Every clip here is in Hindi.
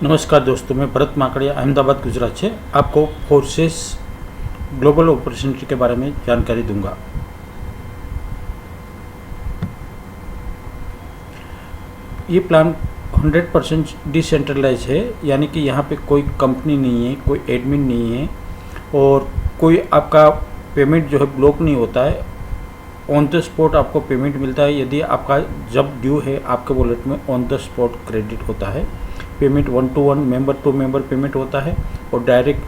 नमस्कार दोस्तों, मैं भरत माकड़िया अहमदाबाद गुजरात से आपको फोर्सेस ग्लोबल अपॉर्चुनिटी के बारे में जानकारी दूंगा। ये प्लान 100% डिसेंट्रलाइज है, यानी कि यहाँ पे कोई कंपनी नहीं है, कोई एडमिन नहीं है और कोई आपका पेमेंट जो है ब्लॉक नहीं होता है। ऑन द स्पॉट आपको पेमेंट मिलता है। यदि आपका जब ड्यू है आपके वॉलेट में ऑन द स्पॉट क्रेडिट होता है। Payment 1 to 1 member to member payment होता है और डायरेक्ट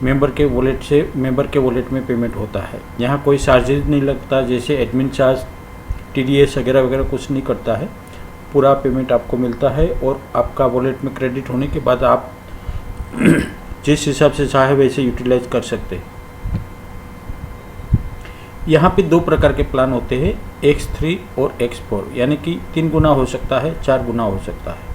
मेंबर के वॉलेट से मेंबर के वॉलेट में पेमेंट होता है। यहाँ कोई चार्जेज नहीं लगता, जैसे एडमिन चार्ज, TDS वगैरह वगैरह कुछ नहीं करता है। पूरा पेमेंट आपको मिलता है और आपका वॉलेट में क्रेडिट होने के बाद आप जिस हिसाब से चाहे वैसे यूटिलाइज कर सकते हैं। यहाँ पे 2 प्रकार के प्लान होते हैं, X3 और X4, यानी कि 3 गुना हो सकता है, 4 गुना हो सकता है।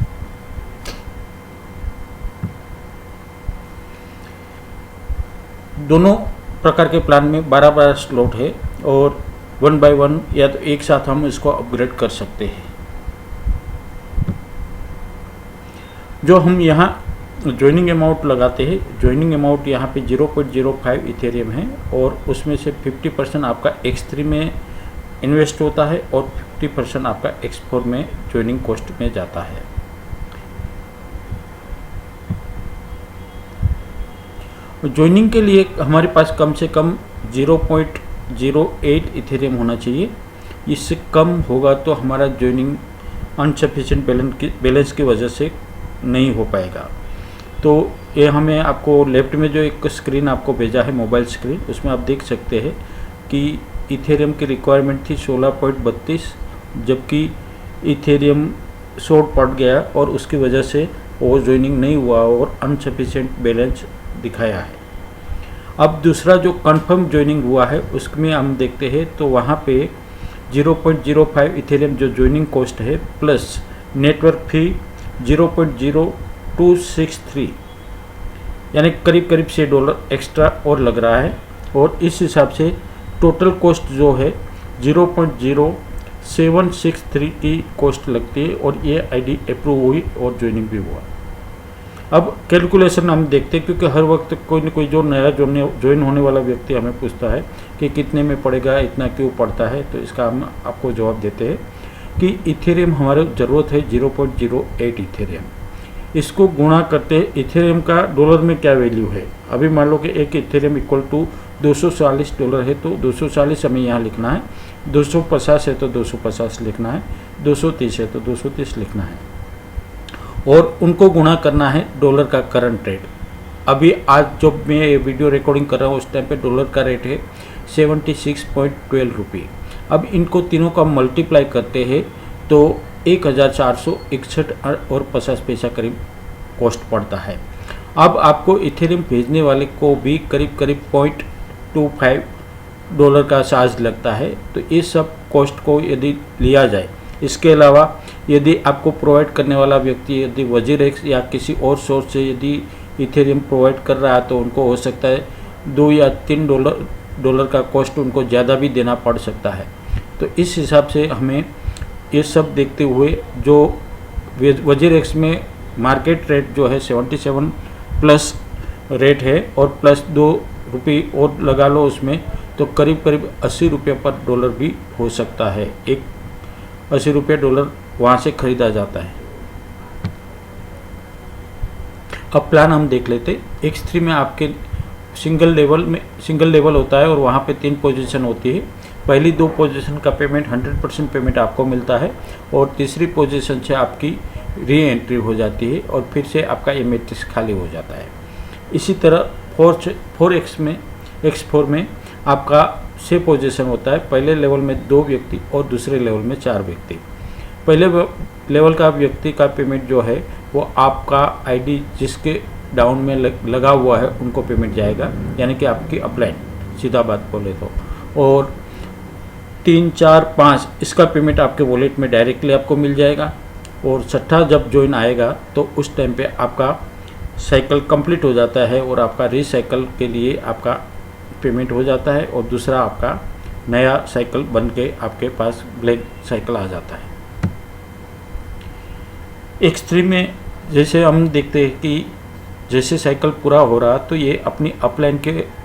दोनों प्रकार के प्लान में 12 स्लॉट है और 1 by 1 या तो एक साथ हम इसको अपग्रेड कर सकते हैं। जो हम यहाँ ज्वाइनिंग अमाउंट लगाते हैं, ज्वाइनिंग अमाउंट यहाँ पे 0.05 इथेरियम है और उसमें से 50% आपका X3 में इन्वेस्ट होता है और 50% आपका X4 में ज्वाइनिंग कॉस्ट में जाता है। ज्वाइनिंग के लिए हमारे पास कम से कम 0.08 इथेरियम होना चाहिए। इससे कम होगा तो हमारा ज्वाइनिंग अनसफिशिएंट बैलेंस की वजह से नहीं हो पाएगा। तो ये हमें आपको लेफ्ट में जो एक स्क्रीन आपको भेजा है, मोबाइल स्क्रीन, उसमें आप देख सकते हैं कि इथेरियम की रिक्वायरमेंट थी 16.32, जबकि इथेरियम शॉर्ट पड़ गया और उसकी वजह से वो ज्वाइनिंग नहीं हुआ और अनसफिशिएंट बैलेंस दिखाया है। अब दूसरा जो कंफर्म ज्वाइनिंग हुआ है उसमें हम देखते हैं तो वहाँ पे 0.05 इथेरियम जो ज्वाइनिंग कॉस्ट है प्लस नेटवर्क फी 0.0263, यानी करीब करीब $6 एक्स्ट्रा और लग रहा है और इस हिसाब से टोटल कॉस्ट जो है 0.0763 की कॉस्ट लगती है और ये आईडी अप्रूव हुई और ज्वाइनिंग भी हुआ। अब कैलकुलेशन हम देखते हैं, क्योंकि हर वक्त कोई न कोई जो नया ज्वाइन होने वाला व्यक्ति हमें पूछता है कि कितने में पड़ेगा, इतना क्यों पड़ता है, तो इसका हम आपको जवाब देते हैं कि इथेरियम हमारे ज़रूरत है 0.08 इथेरियम। इसको गुणा करते हैं इथेरियम का डॉलर में क्या वैल्यू है। अभी मान लो कि एक इथेरियम इक्वल टू $240 है, तो 240 हमें यहाँ लिखना है, 250 है तो 250 लिखना है, 230 है तो 230 लिखना है और उनको गुणा करना है डॉलर का करंट रेट। अभी आज जो मैं ये वीडियो रिकॉर्डिंग कर रहा हूँ उस टाइम पे डॉलर का रेट है 76.12 रुपये। अब इनको तीनों का मल्टीप्लाई करते हैं तो 1461 और 50 पैसा करीब कॉस्ट पड़ता है। अब आपको इथेरियम भेजने वाले को भी करीब करीब $0.25 का चार्ज लगता है। तो ये सब कॉस्ट को यदि लिया जाए, इसके अलावा यदि आपको प्रोवाइड करने वाला व्यक्ति यदि वजीरेक्स या किसी और सोर्स से यदि इथेरियम प्रोवाइड कर रहा है तो उनको हो सकता है $2 या $3 का कॉस्ट उनको ज़्यादा भी देना पड़ सकता है। तो इस हिसाब से हमें ये सब देखते हुए जो वजीरेक्स में मार्केट रेट जो है 77 प्लस रेट है और प्लस ₹2 और लगा लो उसमें, तो करीब करीब $80 पर डॉलर भी हो सकता है। एक $80 वहाँ से ख़रीदा जाता है। अब प्लान हम देख लेते। X3 में आपके सिंगल लेवल होता है और वहाँ पे 3 पोजीशन होती है। पहली 2 पोजीशन का पेमेंट 100% पेमेंट आपको मिलता है और तीसरी पोजीशन से आपकी री एंट्री हो जाती है और फिर से आपका ये मैट्रिक्स खाली हो जाता है। इसी तरह X4 में आपका 6 पोजीशन होता है। पहले लेवल में 2 व्यक्ति और दूसरे लेवल में 4 व्यक्ति। पहले लेवल का व्यक्ति का पेमेंट जो है वो आपका आईडी जिसके डाउन में लगा हुआ है उनको पेमेंट जाएगा, यानी कि आपकी अपलाइन, सीधा बात बोले तो। और 3, 4, 5 इसका पेमेंट आपके वॉलेट में डायरेक्टली आपको मिल जाएगा और 6ठा जब ज्वाइन आएगा तो उस टाइम पे आपका साइकिल कंप्लीट हो जाता है और आपका रीसाइकल के लिए आपका पेमेंट हो जाता है और दूसरा आपका नया साइकिल बन के आपके पास ब्लैक साइकिल आ जाता है। X3 में जैसे हम देखते हैं कि जैसे साइकिल पूरा हो रहा तो ये अपनी अपलाइन के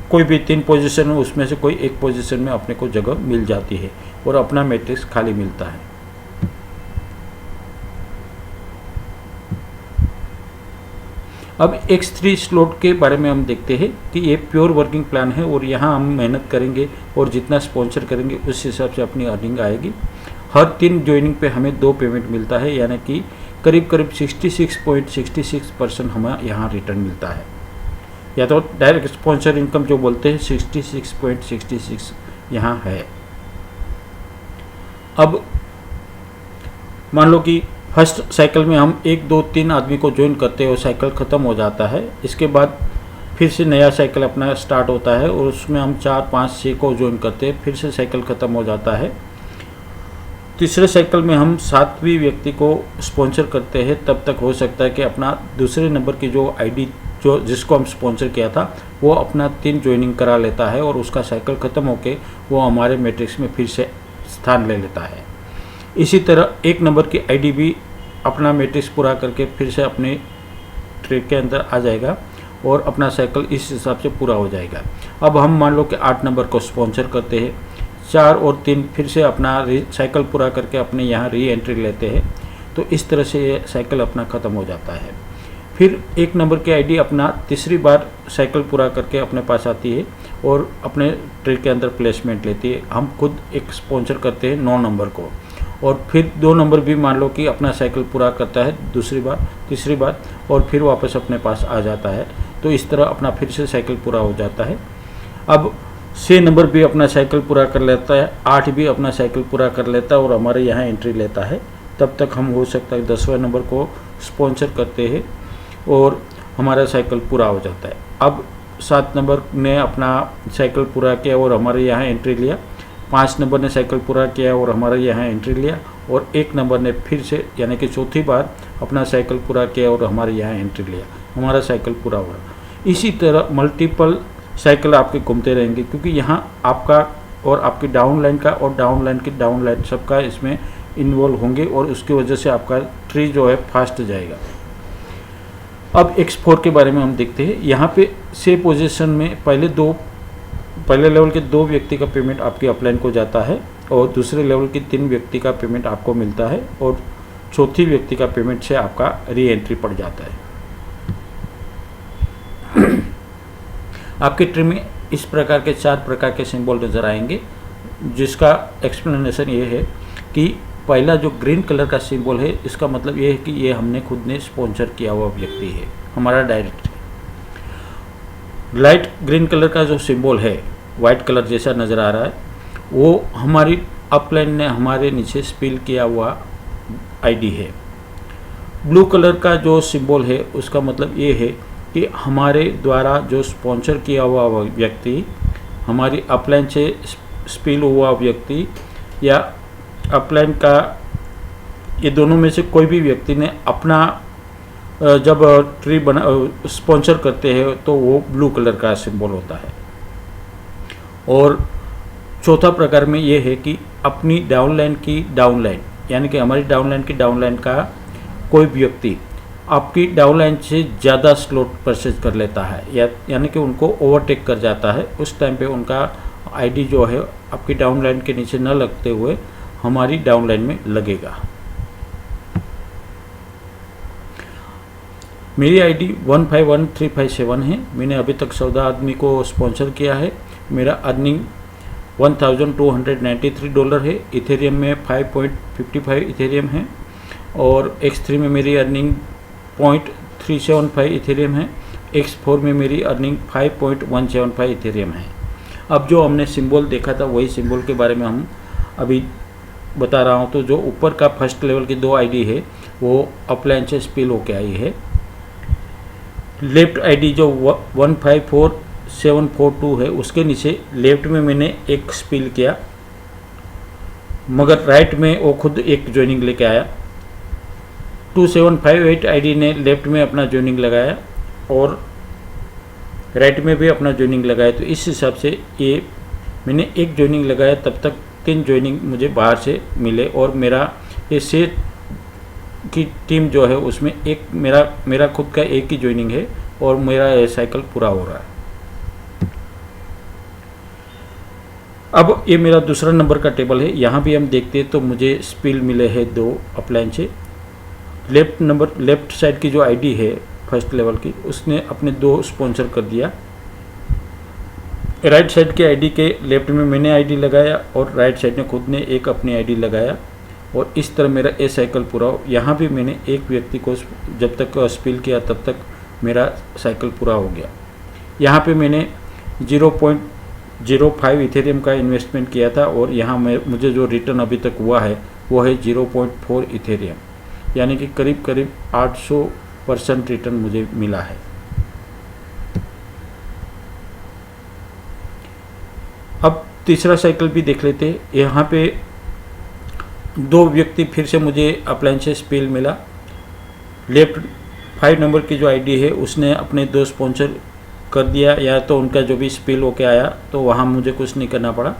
कोई भी 3 पोजीशन में उसमें से कोई एक पोजीशन में अपने को जगह मिल जाती है और अपना मैट्रिक्स खाली मिलता है। अब X3 स्लॉट के बारे में हम देखते हैं कि ये प्योर वर्किंग प्लान है और यहाँ हम मेहनत करेंगे और जितना स्पॉन्सर करेंगे उस हिसाब से अपनी अर्निंग आएगी। हर 3 ज्वाइनिंग पे हमें 2 पेमेंट मिलता है, यानी कि करीब करीब 66.66% हमें यहाँ रिटर्न मिलता है, या तो डायरेक्ट स्पॉन्सर इनकम जो बोलते हैं 66.66 यहाँ है। अब मान लो कि फर्स्ट साइकिल में हम 1 2 3 आदमी को ज्वाइन करते हैं और साइकिल ख़त्म हो जाता है। इसके बाद फिर से नया साइकिल अपना स्टार्ट होता है और उसमें हम 4 5 6 को ज्वाइन करते हैं, फिर से साइकिल ख़त्म हो जाता है। तीसरे साइकिल में हम 7वीं व्यक्ति को स्पॉन्सर करते हैं, तब तक हो सकता है कि अपना दूसरे नंबर की जो आईडी जो जिसको हम स्पॉन्सर किया था वो अपना 3 ज्वाइनिंग करा लेता है और उसका साइकिल ख़त्म होके वो हमारे मैट्रिक्स में फिर से स्थान ले लेता है। इसी तरह 1 नंबर की आईडी भी अपना मैट्रिक्स पूरा करके फिर से अपने ट्रैक के अंदर आ जाएगा और अपना साइकिल इस हिसाब से पूरा हो जाएगा। अब हम मान लो कि 8 नंबर को स्पॉन्सर करते हैं, 4 और 3 फिर से अपना साइकिल पूरा करके अपने यहाँ री एंट्री लेते हैं, तो इस तरह से ये साइकिल अपना ख़त्म हो जाता है। फिर 1 नंबर की आईडी अपना तीसरी बार साइकिल पूरा करके अपने पास आती है और अपने ट्रैक के अंदर प्लेसमेंट लेती है। हम खुद एक स्पॉन्सर करते हैं 9 नंबर को और फिर 2 नंबर भी मान लो कि अपना साइकिल पूरा करता है दूसरी बार तीसरी बार और फिर वापस अपने पास आ जाता है, तो इस तरह अपना फिर से साइकिल पूरा हो जाता है। अब 6 नंबर भी अपना साइकिल पूरा कर लेता है, 8 भी अपना साइकिल पूरा कर लेता है और हमारे यहाँ एंट्री लेता है। तब तक हम हो सकता है 10वें नंबर को स्पॉन्सर करते हैं और हमारा साइकिल पूरा हो जाता है। अब 7 नंबर ने अपना साइकिल पूरा किया और हमारे यहाँ एंट्री लिया, 5 नंबर ने साइकिल पूरा किया और हमारे यहाँ एंट्री लिया और 1 नंबर ने फिर से यानी कि चौथी बार अपना साइकिल पूरा किया और हमारे यहाँ एंट्री लिया, हमारा साइकिल पूरा हुआ। इसी तरह मल्टीपल साइकिल आपके घूमते रहेंगे क्योंकि यहाँ आपका और आपकी डाउन लाइन का और डाउन लाइन की डाउन लाइन सबका इसमें इन्वॉल्व होंगे और उसकी वजह से आपका ट्री जो है फास्ट जाएगा। अब X4 के बारे में हम देखते हैं। यहाँ पे 6 पोजीशन में पहले लेवल के 2 व्यक्ति का पेमेंट आपके अपलाइन को जाता है और दूसरे लेवल की 3 व्यक्ति का पेमेंट आपको मिलता है और चौथी व्यक्ति का पेमेंट से आपका री एंट्री पड़ जाता है। आपके ट्री में इस प्रकार के 4 प्रकार के सिंबल नज़र आएंगे, जिसका एक्सप्लेनेशन ये है कि पहला जो ग्रीन कलर का सिंबल है इसका मतलब ये है कि ये हमने खुद ने स्पॉन्सर किया हुआ व्यक्ति है, हमारा डायरेक्ट है। लाइट ग्रीन कलर का जो सिंबल है वाइट कलर जैसा नज़र आ रहा है वो हमारी अपलाइन ने हमारे नीचे स्पिल किया हुआ आईडी है। ब्लू कलर का जो सिंबल है उसका मतलब ये है कि हमारे द्वारा जो स्पॉन्सर किया हुआ व्यक्ति, हमारी अपलाइन से स्पिल हुआ व्यक्ति या अपलाइन का, ये दोनों में से कोई भी व्यक्ति ने अपना जब ट्री बना स्पॉन्सर करते हैं तो वो ब्लू कलर का सिंबल होता है। और चौथा प्रकार में ये है कि अपनी डाउनलाइन की डाउनलाइन यानी कि हमारी डाउनलाइन की डाउनलाइन का कोई व्यक्ति आपकी डाउनलाइन से ज़्यादा स्लॉट परचेज कर लेता है यानी कि उनको ओवरटेक कर जाता है। उस टाइम पे उनका आईडी जो है आपकी डाउनलाइन के नीचे न लगते हुए हमारी डाउनलाइन में लगेगा। मेरी आईडी 151357 है। मैंने अभी तक 14 आदमी को स्पॉन्सर किया है। मेरा अर्निंग $1293 है। इथेरियम में 5.55 इथेरियम है और X3 में मेरी अर्निंग 0.375 इथेरियम है। X4 में मेरी अर्निंग 5.175 इथेरियम है। अब जो हमने सिंबल देखा था वही सिंबल के बारे में हम अभी बता रहा हूँ। तो जो ऊपर का फर्स्ट लेवल की 2 आईडी है वो अपलाइन से स्पिल होके आई है। लेफ्ट आईडी जो 154742 है उसके नीचे लेफ्ट में मैंने एक स्पिल किया, मगर राइट में वो खुद एक ज्वाइनिंग लेके आया। 2758 आईडी ने लेफ्ट में अपना ज्वाइनिंग लगाया और राइट में भी अपना ज्वाइनिंग लगाया। तो इस हिसाब से ये मैंने एक ज्वाइनिंग लगाया, तब तक 3 ज्वाइनिंग मुझे बाहर से मिले और मेरा ये से की टीम जो है उसमें एक मेरा खुद का एक ही ज्वाइनिंग है और मेरा ये साइकिल पूरा हो रहा है। अब ये मेरा दूसरा नंबर का टेबल है। यहाँ भी हम देखते हैं तो मुझे स्पिल मिले हैं 2 अप्लायंस से। लेफ्ट साइड की जो आईडी है फर्स्ट लेवल की, उसने अपने 2 स्पॉन्सर कर दिया। राइट साइड के आईडी के लेफ्ट में मैंने आईडी लगाया और राइट साइड ने खुद ने एक अपनी आईडी लगाया और इस तरह मेरा ए साइकिल पूरा हो। यहाँ भी मैंने एक व्यक्ति को जब तक स्पिल किया तब तक मेरा साइकिल पूरा हो गया। यहाँ पे मैंने 0.05 इथेरियम का इन्वेस्टमेंट किया था और यहाँ मुझे जो रिटर्न अभी तक हुआ है वो है 0.4 इथेरियम, यानी कि करीब करीब 800% रिटर्न मुझे मिला है। अब तीसरा साइकिल भी देख लेते हैं। यहाँ पे 2 व्यक्ति फिर से मुझे अप्लायंस से स्पिल मिला। लेफ्ट 5 नंबर की जो आईडी है उसने अपने 2 स्पॉन्सर कर दिया, या तो उनका जो भी स्पिल होके आया तो वहाँ मुझे कुछ नहीं करना पड़ा।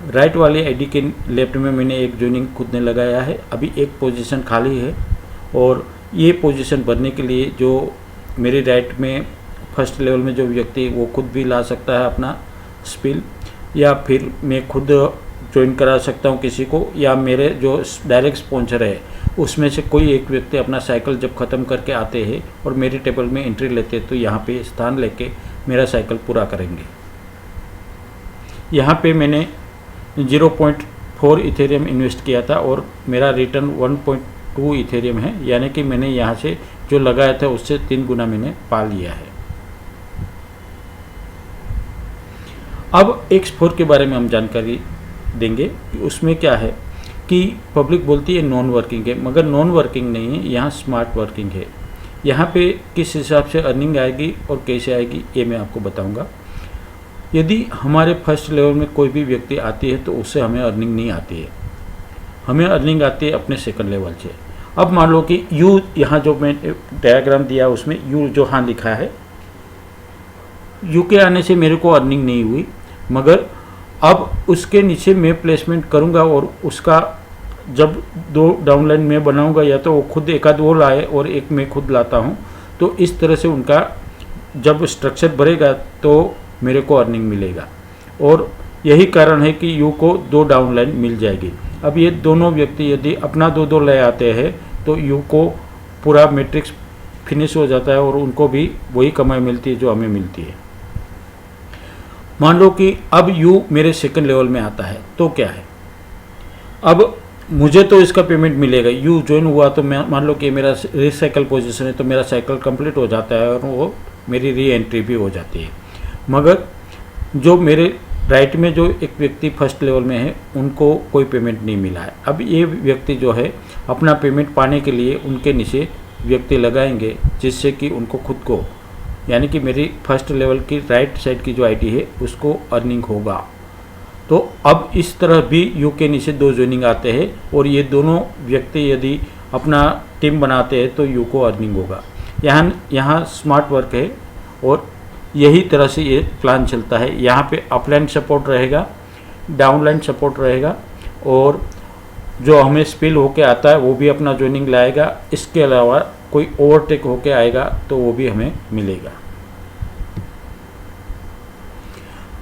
राइट वाली आईडी के लेफ्ट में मैंने एक ज्वाइनिंग खुद ने लगाया है। अभी एक पोजीशन खाली है और ये पोजीशन भरने के लिए जो मेरे राइट में फर्स्ट लेवल में जो व्यक्ति वो खुद भी ला सकता है अपना स्पिल, या फिर मैं खुद ज्वाइन करा सकता हूँ किसी को, या मेरे जो डायरेक्ट स्पॉन्सर है उसमें से कोई एक व्यक्ति अपना साइकिल जब ख़त्म करके आते हैं और मेरे टेबल में एंट्री लेते हैं तो यहाँ पे स्थान लेके मेरा साइकिल पूरा करेंगे। यहाँ पे मैंने 0.4 इथेरियम इन्वेस्ट किया था और मेरा रिटर्न 1.2 इथेरियम है, यानी कि मैंने यहाँ से जो लगाया था उससे 3 गुना मैंने पा लिया है। अब X4 के बारे में हम जानकारी देंगे कि उसमें क्या है कि पब्लिक बोलती है नॉन वर्किंग है, मगर नॉन वर्किंग नहीं है, यहाँ स्मार्ट वर्किंग है। यहाँ पे किस हिसाब से अर्निंग आएगी और कैसे आएगी ये मैं आपको बताऊंगा। यदि हमारे फर्स्ट लेवल में कोई भी व्यक्ति आती है तो उससे हमें अर्निंग नहीं आती है, हमें अर्निंग आती है अपने सेकंड लेवल से। अब मान लो कि यू, यहाँ जो मैं डायग्राम दिया उसमें यू जो हाँ लिखा है, यू के आने से मेरे को अर्निंग नहीं हुई, मगर अब उसके नीचे मैं प्लेसमेंट करूंगा और उसका जब 2 डाउनलाइन में बनाऊंगा, या तो वो खुद एक आध वो लाए और एक मैं खुद लाता हूं, तो इस तरह से उनका जब स्ट्रक्चर बढ़ेगा तो मेरे को अर्निंग मिलेगा। और यही कारण है कि यू को 2 डाउनलाइन मिल जाएगी। अब ये दोनों व्यक्ति यदि अपना 2-2 ले आते हैं तो यू को पूरा मैट्रिक्स फिनिश हो जाता है और उनको भी वही कमाई मिलती है जो हमें मिलती है। मान लो कि अब यू मेरे सेकंड लेवल में आता है तो क्या है, अब मुझे तो इसका पेमेंट मिलेगा। यू ज्वाइन हुआ तो मैं मान लो कि मेरा रिसाइकल पोजीशन है तो मेरा साइकिल कंप्लीट हो जाता है और वो मेरी री एंट्री भी हो जाती है। मगर जो मेरे राइट में जो एक व्यक्ति फर्स्ट लेवल में है उनको कोई पेमेंट नहीं मिला है। अब ये व्यक्ति जो है अपना पेमेंट पाने के लिए उनके नीचे व्यक्ति लगाएंगे, जिससे कि उनको खुद को, यानी कि मेरी फर्स्ट लेवल की राइट साइड की जो आईडी है उसको अर्निंग होगा। तो अब इस तरह भी यू के नीचे 2 ज्वाइनिंग आते हैं और ये दोनों व्यक्ति यदि अपना टीम बनाते हैं तो यू को अर्निंग होगा। यहाँ स्मार्ट वर्क है और यही तरह से ये प्लान चलता है। यहाँ पे अपलाइन सपोर्ट रहेगा, डाउनलाइन सपोर्ट रहेगा और जो हमें स्पिल होके आता है वो भी अपना ज्वाइनिंग लाएगा। इसके अलावा कोई ओवरटेक होके आएगा तो वो भी हमें मिलेगा।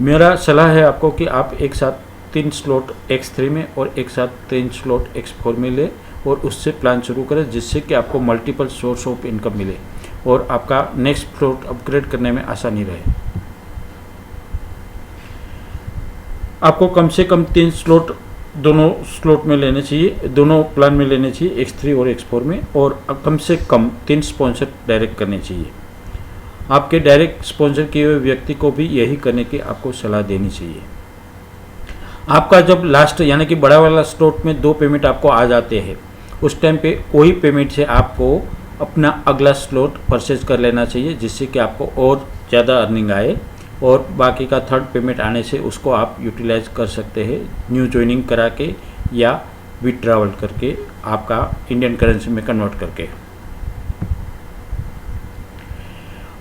मेरा सलाह है आपको कि आप एक साथ 3 स्लॉट X3 में और एक साथ 3 स्लॉट X4 में ले और उससे प्लान शुरू करें, जिससे कि आपको मल्टीपल सोर्स ऑफ इनकम मिले और आपका नेक्स्ट स्लॉट अपग्रेड करने में आसानी रहे। आपको कम से कम 3 स्लॉट दोनों स्लॉट में लेने चाहिए, दोनों प्लान में लेने चाहिए, X3 और X4 में, और कम से कम 3 स्पॉन्सर डायरेक्ट करने चाहिए। आपके डायरेक्ट स्पॉन्सर किए हुए व्यक्ति को भी यही करने की आपको सलाह देनी चाहिए। आपका जब लास्ट यानी कि बड़ा वाला स्लॉट में 2 पेमेंट आपको आ जाते हैं, उस टाइम पे वही पेमेंट से आपको अपना अगला स्लॉट परचेज कर लेना चाहिए, जिससे कि आपको और ज़्यादा अर्निंग आए और बाकी का 3rd पेमेंट आने से उसको आप यूटिलाइज कर सकते हैं न्यू ज्वाइनिंग करा के या विड्रॉवल करके, आपका इंडियन करेंसी में कन्वर्ट करके।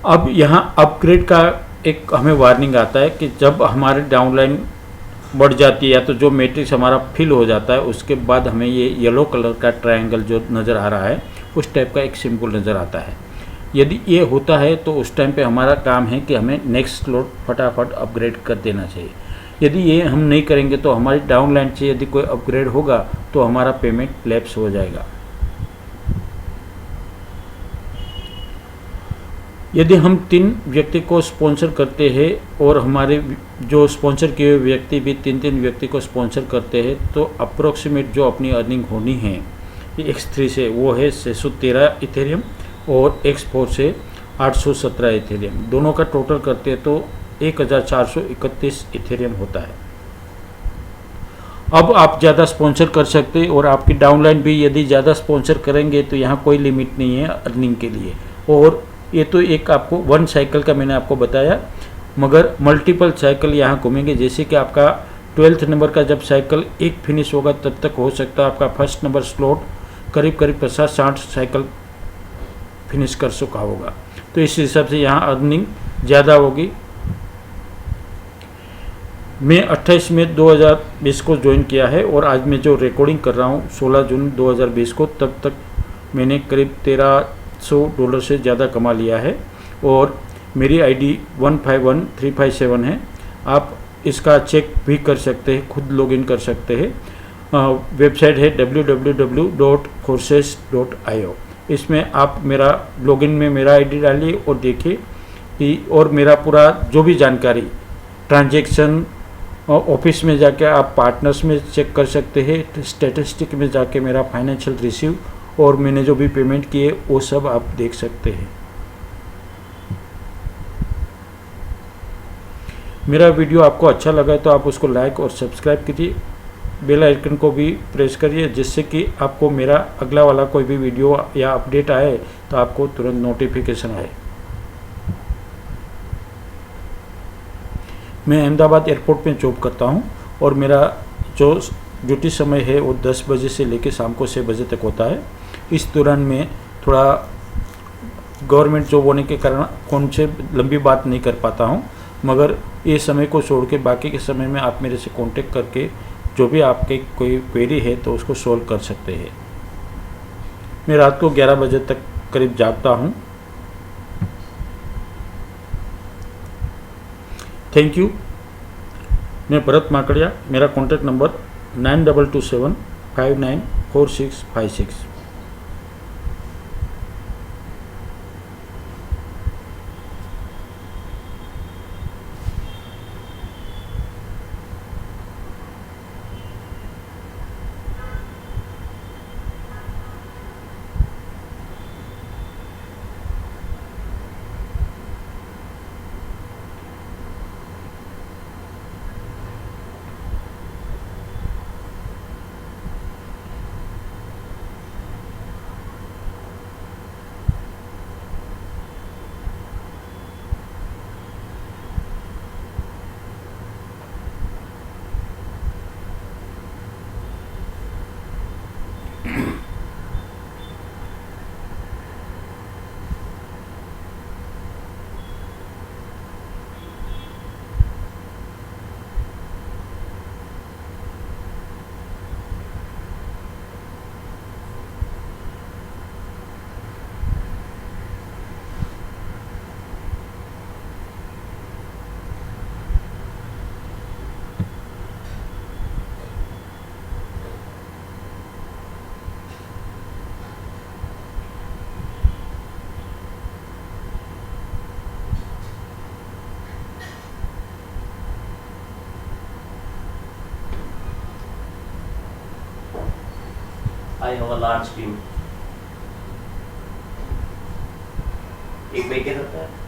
अब यहाँ अपग्रेड का एक हमें वार्निंग आता है कि जब हमारे डाउनलाइन बढ़ जाती है या तो जो मैट्रिक्स हमारा फिल हो जाता है उसके बाद हमें ये येलो कलर का ट्रायंगल जो नज़र आ रहा है उस टाइप का एक सिंबल नज़र आता है। यदि ये होता है तो उस टाइम पे हमारा काम है कि हमें नेक्स्ट स्लॉट फटाफट अपग्रेड कर देना चाहिए। यदि ये हम नहीं करेंगे तो हमारी डाउनलाइन से यदि कोई अपग्रेड होगा तो हमारा पेमेंट लैप्स हो जाएगा। यदि हम 3 व्यक्ति को स्पॉन्सर करते हैं और हमारे जो स्पॉन्सर किए हुए व्यक्ति भी 3 व्यक्ति को स्पॉन्सर करते हैं तो अप्रोक्सीमेट जो अपनी अर्निंग होनी है X3 से वो है 613 इथेरियम और X4 से 817 इथेरियम, दोनों का टोटल करते हैं तो 1431 इथेरियम होता है। अब आप ज़्यादा स्पॉन्सर कर सकते हैं और आपकी डाउनलाइन भी यदि ज़्यादा स्पॉन्सर करेंगे तो यहाँ कोई लिमिट नहीं है अर्निंग के लिए। और ये तो एक आपको 1 साइकिल का मैंने आपको बताया, मगर मल्टीपल साइकिल यहाँ घूमेंगे। जैसे कि आपका 12th नंबर का जब साइकिल एक फिनिश होगा तब तक हो सकता है आपका फर्स्ट नंबर स्लॉट करीब 50-60 साइकिल फिनिश कर चुका होगा, तो इस हिसाब से यहाँ अर्निंग ज़्यादा होगी। मैं 28 मई 2020 को ज्वाइन किया है और आज मैं जो रिकॉर्डिंग कर रहा हूँ 16 जून 2020 को, तब तक मैंने करीब $1300 से ज़्यादा कमा लिया है और मेरी आईडी 151357 है। आप इसका चेक भी कर सकते हैं, खुद लॉगिन कर सकते हैं। वेबसाइट है www.courses.io। इसमें आप मेरा लॉगिन में मेरा आईडी डालिए और देखिए कि और मेरा पूरा जो भी जानकारी ट्रांजैक्शन ऑफिस में जाके आप पार्टनर्स में चेक कर सकते हैं, स्टैटिस्टिक में जाके मेरा फाइनेंशियल रिसीव और मैंने जो भी पेमेंट किए वो सब आप देख सकते हैं। मेरा वीडियो आपको अच्छा लगा तो आप उसको लाइक और सब्सक्राइब कीजिए, बेल आइकन को भी प्रेस करिए जिससे कि आपको मेरा अगला वाला कोई भी वीडियो या अपडेट आए तो आपको तुरंत नोटिफिकेशन आए। मैं अहमदाबाद एयरपोर्ट में जॉब करता हूं और मेरा जो ड्यूटी समय है वो 10 बजे से लेकर शाम को 6 बजे तक होता है। इस दौरान मैं थोड़ा गवर्नमेंट जॉब होने के कारण फ़ोन से लंबी बात नहीं कर पाता हूं, मगर ये समय को छोड़ के बाकी के समय में आप मेरे से कांटेक्ट करके जो भी आपके कोई क्वेरी है तो उसको सॉल्व कर सकते हैं। मैं रात को 11 बजे तक करीब जागता हूँ। Thank you. मैं भरत माकड़िया, मेरा contact number 9227594656। I have a large team. एक बेके रहता है।